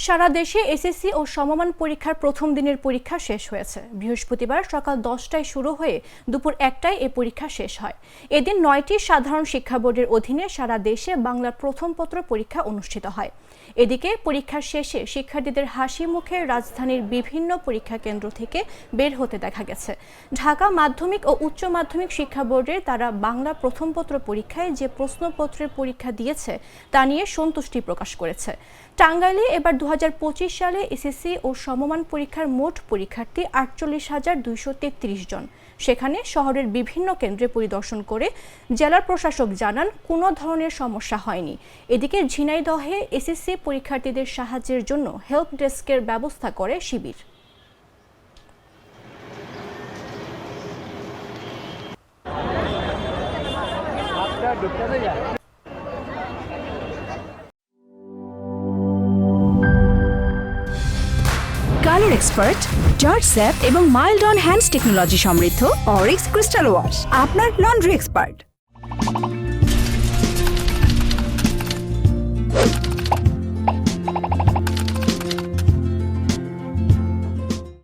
সারা দেশে এসএসসি ও সমমান পরীক্ষার প্রথম দিনের পরীক্ষা শেষ হয়েছে। বৃহস্পতিবার সকাল 10টায় শুরু হয়ে দুপুর 1টায় এই পরীক্ষা শেষ হয়। এদিন 9টি সাধারণ শিক্ষা বোর্ডের অধীনে সারা দেশে বাংলার প্রথম পত্র পরীক্ষা অনুষ্ঠিত হয়। এদিকে পরীক্ষার শেষে শিক্ষার্থীদের হাসি মুখে রাজধানীর বিভিন্ন পরীক্ষা কেন্দ্র থেকে বের হতে দেখা গেছে। ঢাকা মাধ্যমিক ও উচ্চ মাধ্যমিক শিক্ষা বোর্ডের তারা বাংলা প্রথম পত্র পরীক্ষায় যে প্রশ্নপত্রের পরীক্ষা দিয়েছে তা নিয়ে সন্তুষ্টি প্রকাশ করেছে। টাঙ্গাইলে এবার 2025 সালে এসএসসি ও সমমান পরীক্ষার মোট পরীক্ষার্থী 48,233 জন। সেখানে শহরের বিভিন্ন কেন্দ্রে পরিদর্শন করে জেলা প্রশাসক জানান কোনো ধরনের সমস্যা হয়নি। এদিকে ঝিনাইদহে এসএসসি পরীক্ষার্থীদের সাহায্যের জন্য হেল্প ডেস্কের ব্যবস্থা করে শিবির। কালার এক্সপার্ট, জর্জ স্যাপ এবং মাইল্ড অন হ্যান্ডস টেকনোলজি সমৃদ্ধ অরিক্স ক্রিস্টাল ওয়াশ আপনার লন্ড্রি এক্সপার্ট।